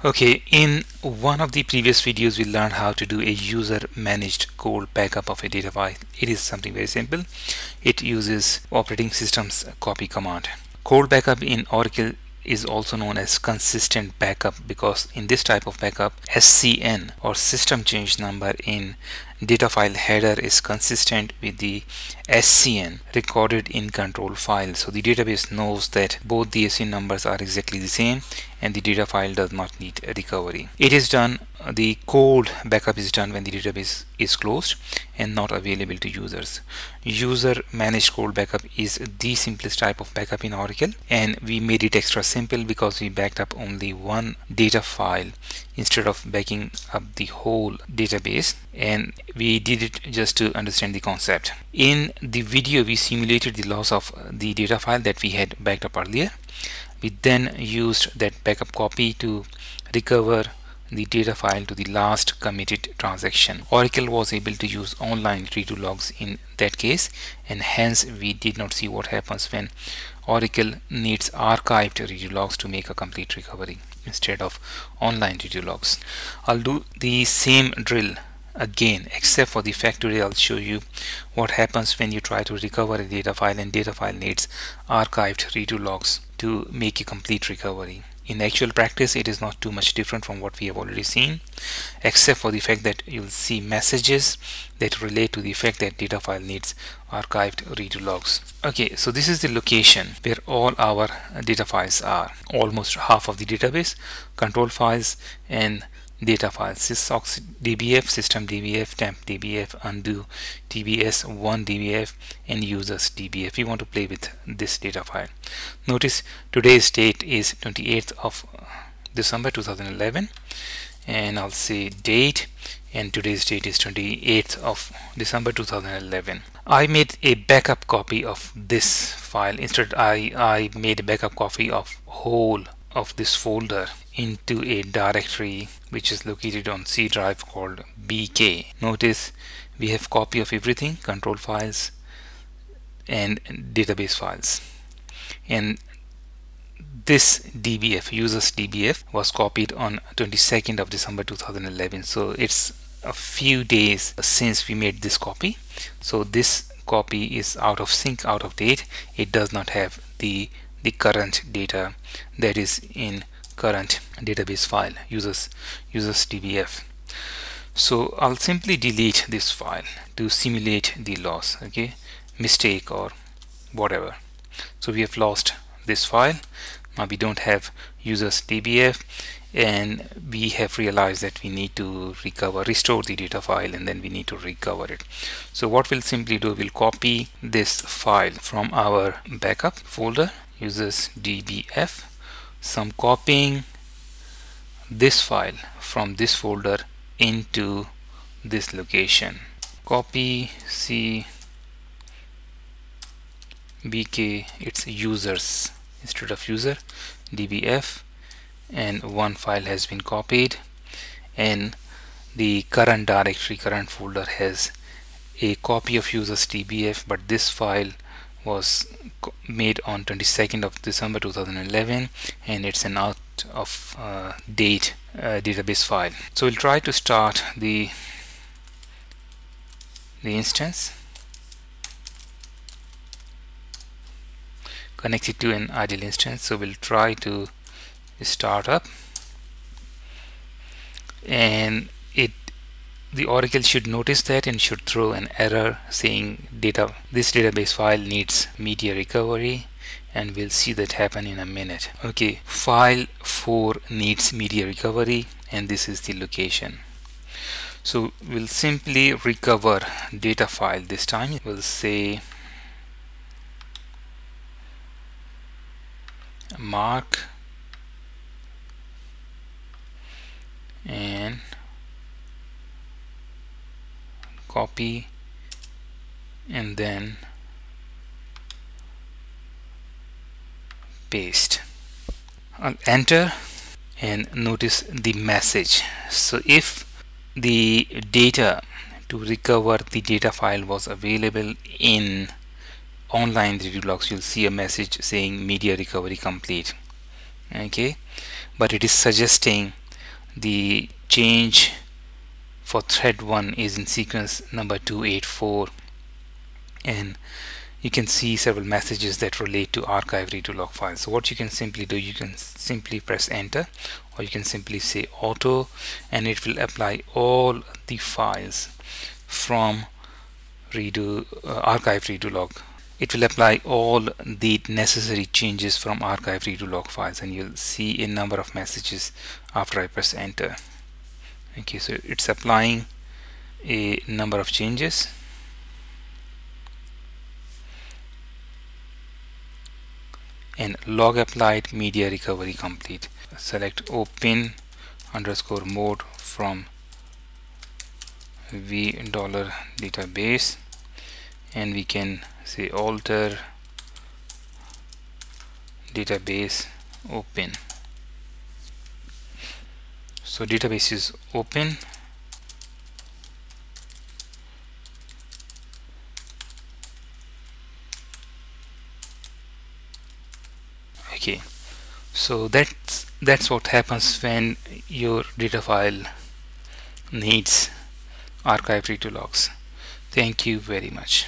Okay, in one of the previous videos we learned how to do a user managed cold backup of a data file. It is something very simple. It uses operating system's copy command. Cold backup in Oracle is also known as consistent backup because in this type of backup, SCN or system change number in data file header is consistent with the SCN recorded in control file. So the database knows that both the SCN numbers are exactly the same and the data file does not need a recovery. It is done, the cold backup is done when the database is closed and not available to users. User managed cold backup is the simplest type of backup in Oracle, and we made it extra simple because we backed up only one data file instead of backing up the whole database, and we did it just to understand the concept. In the video we simulated the loss of the data file that we had backed up earlier. We then used that backup copy to recover the data file to the last committed transaction. Oracle was able to use online redologs in that case, and hence we did not see what happens when Oracle needs archived redologs to make a complete recovery instead of online redologs. I'll do the same drill again, except for the fact today I'll show you what happens when you try to recover a data file and data file needs archived redologs to make a complete recovery. In actual practice, it is not too much different from what we have already seen, except for the fact that you'll see messages that relate to the fact that data file needs archived redologs. Okay, so this is the location where all our data files are. Almost half of the database, control files and data files: sys dbf, system dbf, temp dbf, undo tbs, one dbf, and users dbf. We want to play with this data file. Notice today's date is 28th of December 2011, and I'll say date, and today's date is 28th of December 2011. I made a backup copy of this file. Instead I made a backup copy of whole of this folder into a directory which is located on C drive called BK. Notice we have copy of everything: control files and database files. And this DBF, users DBF, was copied on 22nd of December 2011. So it's a few days since we made this copy. So this copy is out of sync, out of date. It does not have the current data that is in current database file, users dbf. So I'll simply delete this file to simulate the loss, okay, mistake or whatever. So we have lost this file. Now we don't have users dbf, and we have realized that we need to restore the data file, and then we need to recover it. So what we'll simply do, we'll copy this file from our backup folder, users dbf, some copying this file from this folder into this location. Copy C BK, it's users instead of user dbf, and one file has been copied, and the current directory, current folder has a copy of users dbf, but this file was made on 22nd of December 2011, and it's an out of date database file. So we'll try to start the instance, connect it to an idle instance. So we'll try to start up, and the Oracle should notice that and should throw an error saying this database file needs media recovery, and we'll see that happen in a minute. Okay, file 4 needs media recovery, and this is the location. So we'll simply recover data file. This time we'll say mark and copy, and then paste. I'll enter and notice the message. So if the data to recover the data file was available in online redologs, you'll see a message saying media recovery complete. Okay, but it is suggesting The change for thread 1 is in sequence number 284, and you can see several messages that relate to archive redo log files. So what you can simply do, you can simply press enter, or you can simply say auto, and it will apply all the files from archive redo log. It will apply all the necessary changes from archive redo log files, and you'll see a number of messages after I press enter. Okay, so it's applying a number of changes. And log applied, media recovery complete. Select open underscore mode from $, database, and we can say alter database open. So database is open. Okay, so that's what happens when your data file needs archive redo logs. Thank you very much.